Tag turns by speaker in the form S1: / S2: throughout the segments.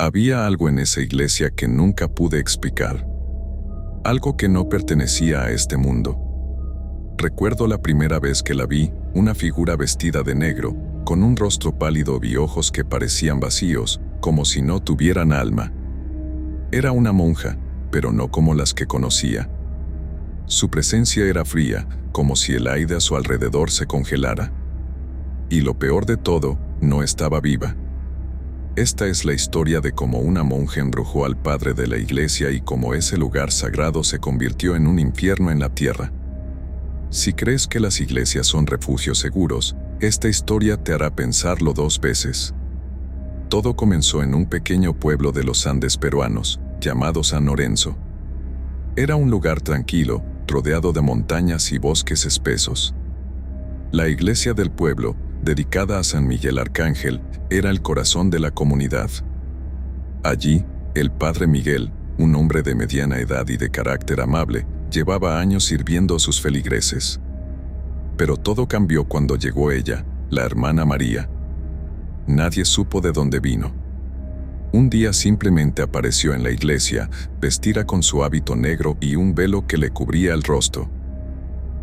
S1: Había algo en esa iglesia que nunca pude explicar. Algo que no pertenecía a este mundo. Recuerdo la primera vez que la vi, una figura vestida de negro, con un rostro pálido y ojos que parecían vacíos, como si no tuvieran alma. Era una monja, pero no como las que conocía. Su presencia era fría, como si el aire a su alrededor se congelara. Y lo peor de todo, no estaba viva. Esta es la historia de cómo una monja embrujó al padre de la iglesia y cómo ese lugar sagrado se convirtió en un infierno en la tierra. Si crees que las iglesias son refugios seguros, esta historia te hará pensarlo 2 veces. Todo comenzó en un pequeño pueblo de los Andes peruanos, llamado San Lorenzo. Era un lugar tranquilo, rodeado de montañas y bosques espesos. La iglesia del pueblo, dedicada a San Miguel Arcángel, era el corazón de la comunidad. Allí, el padre Miguel, un hombre de mediana edad y de carácter amable, llevaba años sirviendo a sus feligreses. Pero todo cambió cuando llegó ella, la hermana María. Nadie supo de dónde vino. Un día simplemente apareció en la iglesia, vestida con su hábito negro y un velo que le cubría el rostro.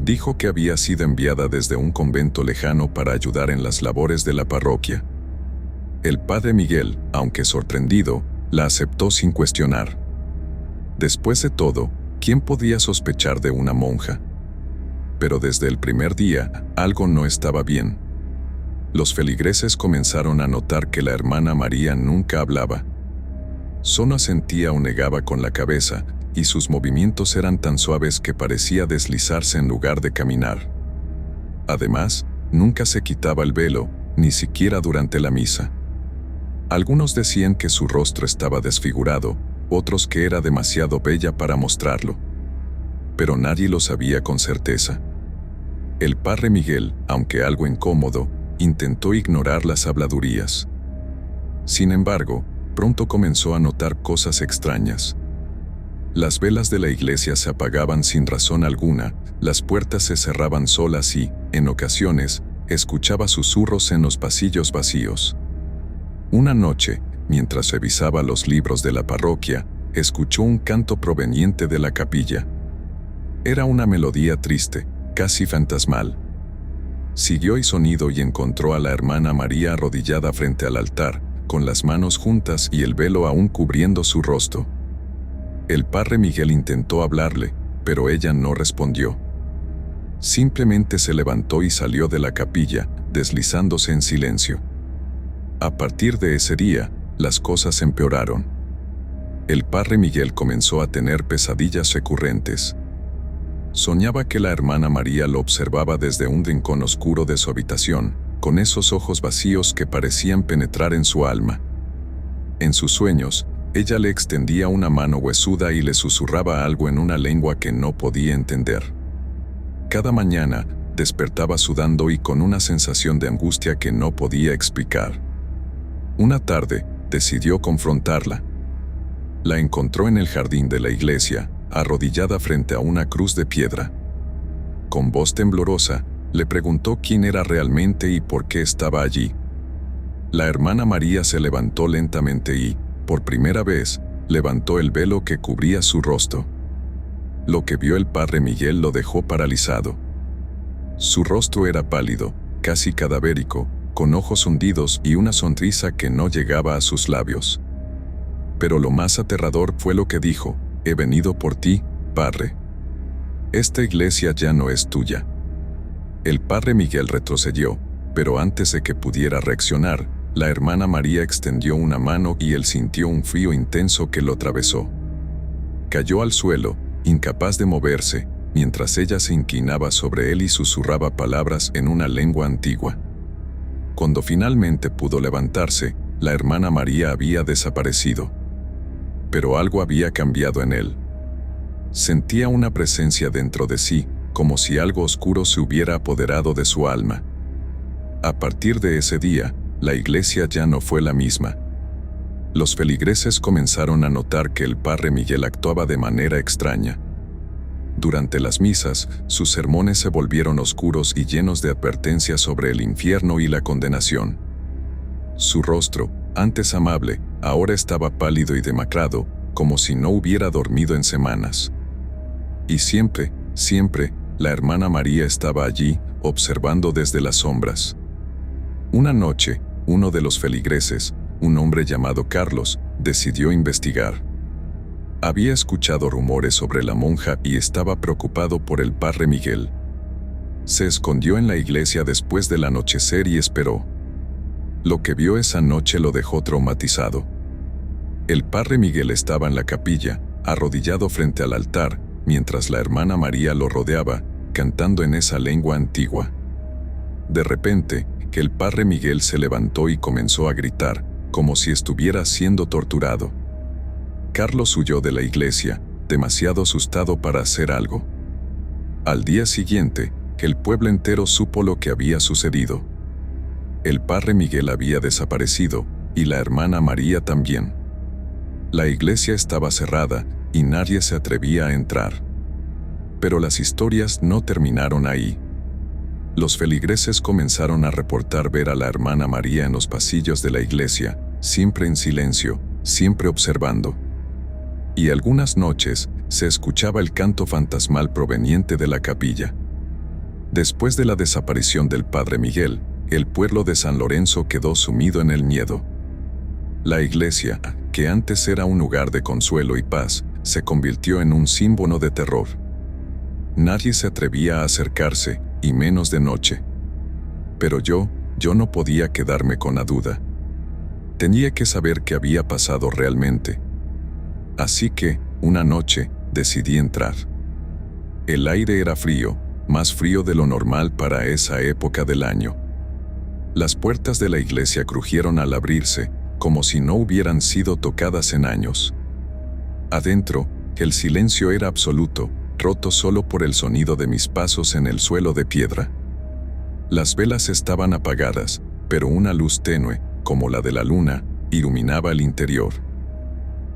S1: Dijo que había sido enviada desde un convento lejano para ayudar en las labores de la parroquia. El padre Miguel, aunque sorprendido, la aceptó sin cuestionar. Después de todo, ¿quién podía sospechar de una monja? Pero desde el primer día, algo no estaba bien. Los feligreses comenzaron a notar que la hermana María nunca hablaba. Solo asentía o negaba con la cabeza, y sus movimientos eran tan suaves que parecía deslizarse en lugar de caminar. Además, nunca se quitaba el velo, ni siquiera durante la misa. Algunos decían que su rostro estaba desfigurado, otros que era demasiado bella para mostrarlo. Pero nadie lo sabía con certeza. El padre Miguel, aunque algo incómodo, intentó ignorar las habladurías. Sin embargo, pronto comenzó a notar cosas extrañas. Las velas de la iglesia se apagaban sin razón alguna, las puertas se cerraban solas y, en ocasiones, escuchaba susurros en los pasillos vacíos. Una noche, mientras revisaba los libros de la parroquia, escuchó un canto proveniente de la capilla. Era una melodía triste, casi fantasmal. Siguió el sonido y encontró a la hermana María arrodillada frente al altar, con las manos juntas y el velo aún cubriendo su rostro. El padre Miguel intentó hablarle, pero ella no respondió. Simplemente se levantó y salió de la capilla, deslizándose en silencio. A partir de ese día, las cosas empeoraron. El padre Miguel comenzó a tener pesadillas recurrentes. Soñaba que la hermana María lo observaba desde un rincón oscuro de su habitación, con esos ojos vacíos que parecían penetrar en su alma. En sus sueños, ella le extendía una mano huesuda y le susurraba algo en una lengua que no podía entender. Cada mañana, despertaba sudando y con una sensación de angustia que no podía explicar. Una tarde, decidió confrontarla. La encontró en el jardín de la iglesia, arrodillada frente a una cruz de piedra. Con voz temblorosa, le preguntó quién era realmente y por qué estaba allí. La hermana María se levantó lentamente y, por primera vez, levantó el velo que cubría su rostro. Lo que vio el padre Miguel lo dejó paralizado. Su rostro era pálido, casi cadavérico, con ojos hundidos y una sonrisa que no llegaba a sus labios. Pero lo más aterrador fue lo que dijo: «He venido por ti, padre. Esta iglesia ya no es tuya». El padre Miguel retrocedió, pero antes de que pudiera reaccionar, la hermana María extendió una mano y él sintió un frío intenso que lo atravesó. Cayó al suelo, incapaz de moverse, mientras ella se inclinaba sobre él y susurraba palabras en una lengua antigua. Cuando finalmente pudo levantarse, la hermana María había desaparecido. Pero algo había cambiado en él. Sentía una presencia dentro de sí, como si algo oscuro se hubiera apoderado de su alma. A partir de ese día, la iglesia ya no fue la misma. Los feligreses comenzaron a notar que el padre Miguel actuaba de manera extraña. Durante las misas, sus sermones se volvieron oscuros y llenos de advertencias sobre el infierno y la condenación. Su rostro, antes amable, Ahora estaba pálido y demacrado, como si no hubiera dormido en semanas. Y siempre, la hermana María estaba allí, observando desde las sombras. Una noche, uno de los feligreses, un hombre llamado Carlos, decidió investigar. Había escuchado rumores sobre la monja y estaba preocupado por el padre Miguel. Se escondió en la iglesia después del anochecer y esperó. Lo que vio esa noche lo dejó traumatizado. El padre Miguel estaba en la capilla, arrodillado frente al altar, mientras la hermana María lo rodeaba, cantando en esa lengua antigua. De repente, el padre Miguel se levantó y comenzó a gritar, como si estuviera siendo torturado. Carlos huyó de la iglesia, demasiado asustado para hacer algo. Al día siguiente, el pueblo entero supo lo que había sucedido. El padre Miguel había desaparecido, y la hermana María también. La iglesia estaba cerrada, y nadie se atrevía a entrar. Pero las historias no terminaron ahí. Los feligreses comenzaron a reportar ver a la hermana María en los pasillos de la iglesia, siempre en silencio, siempre observando. Y algunas noches se escuchaba el canto fantasmal proveniente de la capilla. Después de la desaparición del padre Miguel, el pueblo de San Lorenzo quedó sumido en el miedo. La iglesia, que antes era un lugar de consuelo y paz, se convirtió en un símbolo de terror. Nadie se atrevía a acercarse, y menos de noche. Pero yo no podía quedarme con la duda. Tenía que saber qué había pasado realmente. Así que, una noche, decidí entrar. El aire era frío, más frío de lo normal para esa época del año. Las puertas de la iglesia crujieron al abrirse, como si no hubieran sido tocadas en años. Adentro, el silencio era absoluto, roto solo por el sonido de mis pasos en el suelo de piedra. Las velas estaban apagadas, pero una luz tenue, como la de la luna, iluminaba el interior.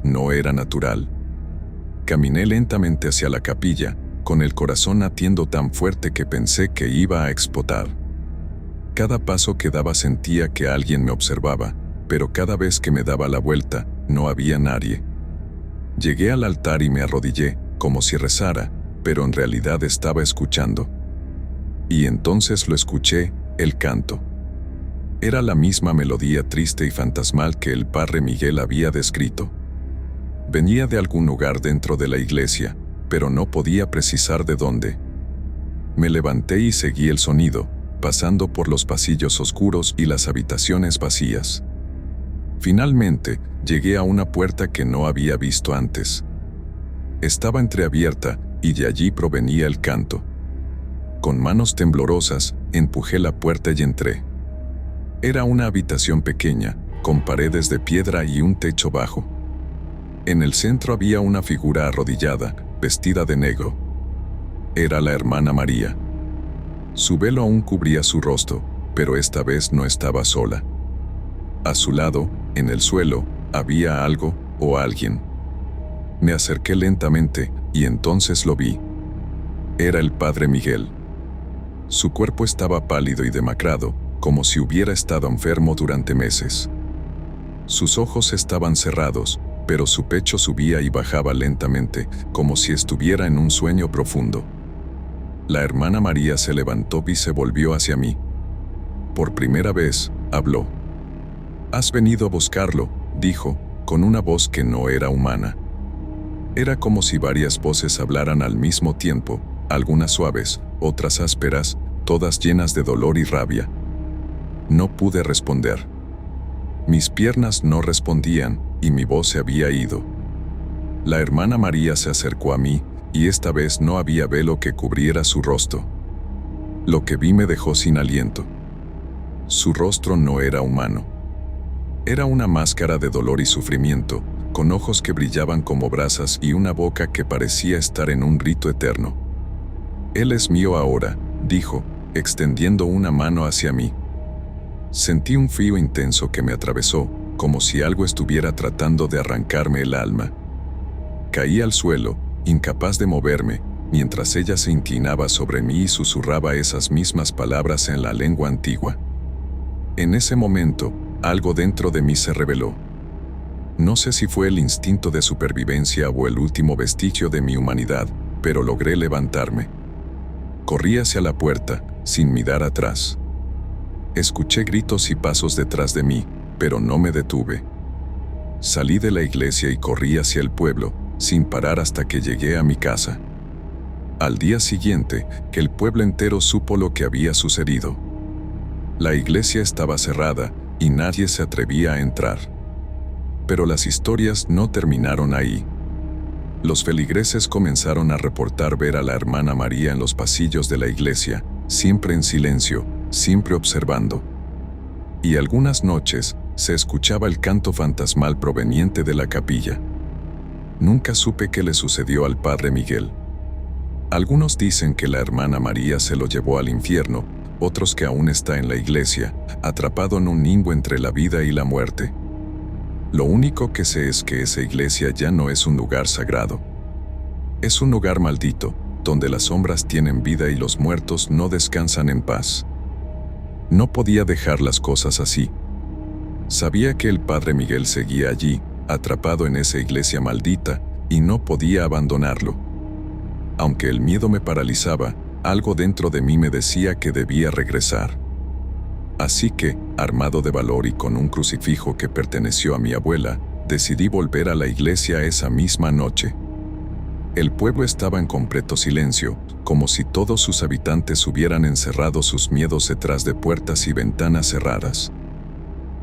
S1: No era natural. Caminé lentamente hacia la capilla, con el corazón latiendo tan fuerte que pensé que iba a explotar. Cada paso que daba sentía que alguien me observaba, pero cada vez que me daba la vuelta, no había nadie. Llegué al altar y me arrodillé, como si rezara, pero en realidad estaba escuchando. Y entonces lo escuché, el canto. Era la misma melodía triste y fantasmal que el padre Miguel había descrito. Venía de algún lugar dentro de la iglesia, pero no podía precisar de dónde. Me levanté y seguí el sonido, pasando por los pasillos oscuros y las habitaciones vacías. Finalmente, llegué a una puerta que no había visto antes. Estaba entreabierta, y de allí provenía el canto. Con manos temblorosas, empujé la puerta y entré. Era una habitación pequeña, con paredes de piedra y un techo bajo. En el centro había una figura arrodillada, vestida de negro. Era la hermana María. Su velo aún cubría su rostro, pero esta vez no estaba sola. A su lado, en el suelo, había algo o alguien. Me acerqué lentamente, y entonces lo vi. Era el padre Miguel. Su cuerpo estaba pálido y demacrado, como si hubiera estado enfermo durante meses. Sus ojos estaban cerrados, pero su pecho subía y bajaba lentamente, como si estuviera en un sueño profundo. La hermana María se levantó y se volvió hacia mí. Por primera vez, habló. «Has venido a buscarlo», dijo, con una voz que no era humana. Era como si varias voces hablaran al mismo tiempo, algunas suaves, otras ásperas, todas llenas de dolor y rabia. No pude responder. Mis piernas no respondían, y mi voz se había ido. La hermana María se acercó a mí, y esta vez no había velo que cubriera su rostro. Lo que vi me dejó sin aliento. Su rostro no era humano. Era una máscara de dolor y sufrimiento, con ojos que brillaban como brasas y una boca que parecía estar en un rito eterno. «Él es mío ahora», dijo, extendiendo una mano hacia mí. Sentí un frío intenso que me atravesó, como si algo estuviera tratando de arrancarme el alma. Caí al suelo, incapaz de moverme, mientras ella se inclinaba sobre mí y susurraba esas mismas palabras en la lengua antigua. En ese momento, algo dentro de mí se reveló. No sé si fue el instinto de supervivencia o el último vestigio de mi humanidad, pero logré levantarme. Corrí hacia la puerta, sin mirar atrás. Escuché gritos y pasos detrás de mí, pero no me detuve. Salí de la iglesia y corrí hacia el pueblo, sin parar hasta que llegué a mi casa. Al día siguiente, el pueblo entero supo lo que había sucedido. La iglesia estaba cerrada y nadie se atrevía a entrar. Pero las historias no terminaron ahí. Los feligreses comenzaron a reportar ver a la hermana María en los pasillos de la iglesia, siempre en silencio, siempre observando. Y algunas noches se escuchaba el canto fantasmal proveniente de la capilla. Nunca supe qué le sucedió al padre Miguel. Algunos dicen que la hermana María se lo llevó al infierno, otros que aún está en la iglesia, atrapado en un limbo entre la vida y la muerte. Lo único que sé es que esa iglesia ya no es un lugar sagrado. Es un lugar maldito, donde las sombras tienen vida y los muertos no descansan en paz. No podía dejar las cosas así. Sabía que el padre Miguel seguía allí, atrapado en esa iglesia maldita, y no podía abandonarlo. Aunque el miedo me paralizaba, algo dentro de mí me decía que debía regresar. Así que, armado de valor y con un crucifijo que perteneció a mi abuela, decidí volver a la iglesia esa misma noche. El pueblo estaba en completo silencio, como si todos sus habitantes hubieran encerrado sus miedos detrás de puertas y ventanas cerradas.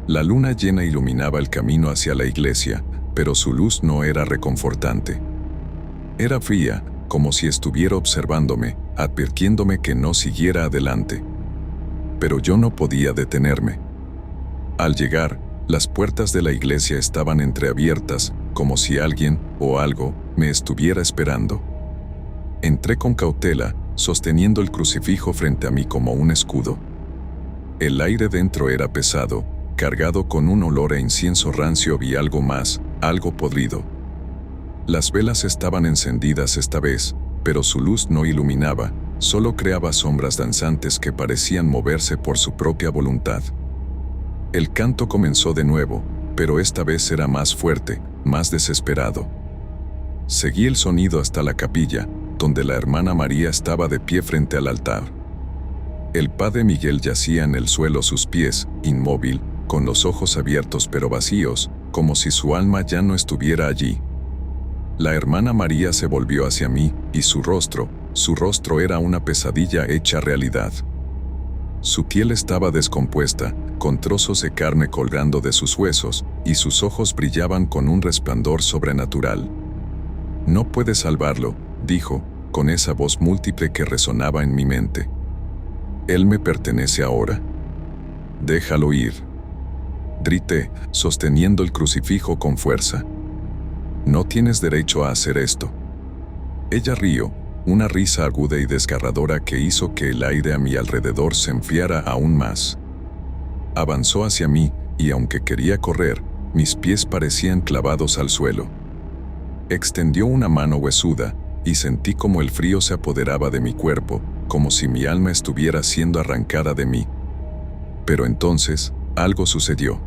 S1: La luna llena iluminaba el camino hacia la iglesia, pero su luz no era reconfortante. Era fría, como si estuviera observándome, advirtiéndome que no siguiera adelante. Pero yo no podía detenerme. Al llegar, las puertas de la iglesia estaban entreabiertas, como si alguien, o algo, me estuviera esperando. Entré con cautela, sosteniendo el crucifijo frente a mí como un escudo. El aire dentro era pesado, cargado con un olor a incienso rancio y algo más, algo podrido. Las velas estaban encendidas esta vez, pero su luz no iluminaba, solo creaba sombras danzantes que parecían moverse por su propia voluntad. El canto comenzó de nuevo, pero esta vez era más fuerte, más desesperado. Seguí el sonido hasta la capilla, donde la hermana María estaba de pie frente al altar. El padre Miguel yacía en el suelo a sus pies, inmóvil, con los ojos abiertos pero vacíos, como si su alma ya no estuviera allí. La hermana María se volvió hacia mí, y su rostro era una pesadilla hecha realidad. Su piel estaba descompuesta, con trozos de carne colgando de sus huesos, y sus ojos brillaban con un resplandor sobrenatural. «No puedes salvarlo», dijo, con esa voz múltiple que resonaba en mi mente. «Él me pertenece ahora. Déjalo ir», grité, sosteniendo el crucifijo con fuerza. «No tienes derecho a hacer esto». Ella rió, una risa aguda y desgarradora que hizo que el aire a mi alrededor se enfriara aún más. Avanzó hacia mí, y aunque quería correr, mis pies parecían clavados al suelo. Extendió una mano huesuda, y sentí como el frío se apoderaba de mi cuerpo, como si mi alma estuviera siendo arrancada de mí. Pero entonces, algo sucedió.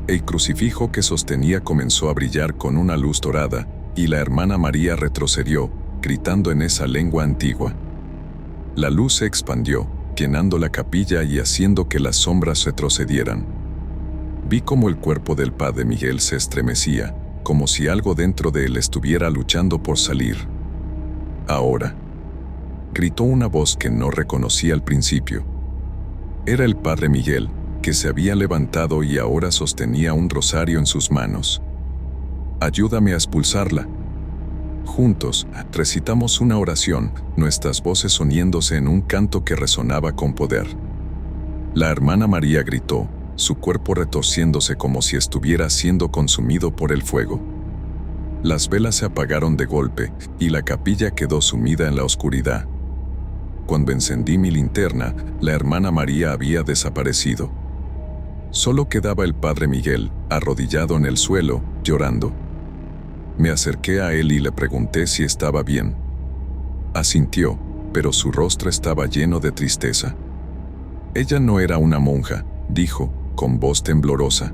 S1: El crucifijo que sostenía comenzó a brillar con una luz dorada, y la hermana María retrocedió, gritando en esa lengua antigua. La luz se expandió, llenando la capilla y haciendo que las sombras retrocedieran. Vi cómo el cuerpo del padre Miguel se estremecía, como si algo dentro de él estuviera luchando por salir. «Ahora», gritó una voz que no reconocí al principio. Era el padre Miguel, que se había levantado y ahora sostenía un rosario en sus manos. «Ayúdame a expulsarla». Juntos, recitamos una oración, nuestras voces uniéndose en un canto que resonaba con poder. La hermana María gritó, su cuerpo retorciéndose como si estuviera siendo consumido por el fuego. Las velas se apagaron de golpe, y la capilla quedó sumida en la oscuridad. Cuando encendí mi linterna, la hermana María había desaparecido. Solo quedaba el padre Miguel, arrodillado en el suelo, llorando. Me acerqué a él y le pregunté si estaba bien. Asintió, pero su rostro estaba lleno de tristeza. «Ella no era una monja», dijo, con voz temblorosa.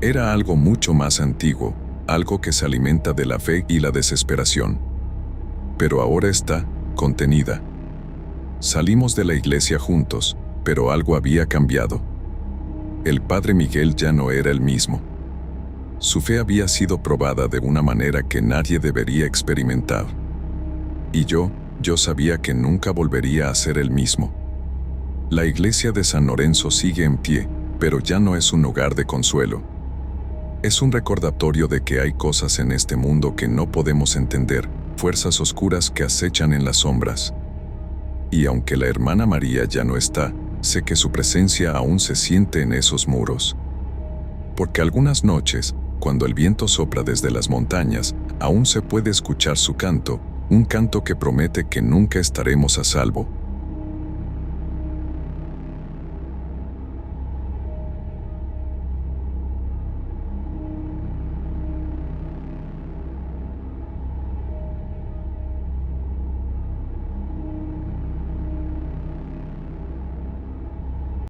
S1: Era algo mucho más antiguo, algo que se alimenta de la fe y la desesperación. Pero ahora está contenida. Salimos de la iglesia juntos, pero algo había cambiado. El padre Miguel ya no era el mismo. Su fe había sido probada de una manera que nadie debería experimentar. Y yo sabía que nunca volvería a ser el mismo. La iglesia de San Lorenzo sigue en pie, pero ya no es un hogar de consuelo. Es un recordatorio de que hay cosas en este mundo que no podemos entender, fuerzas oscuras que acechan en las sombras. Y aunque la hermana María ya no está, sé que su presencia aún se siente en esos muros. Porque algunas noches, cuando el viento sopla desde las montañas, aún se puede escuchar su canto, un canto que promete que nunca estaremos a salvo,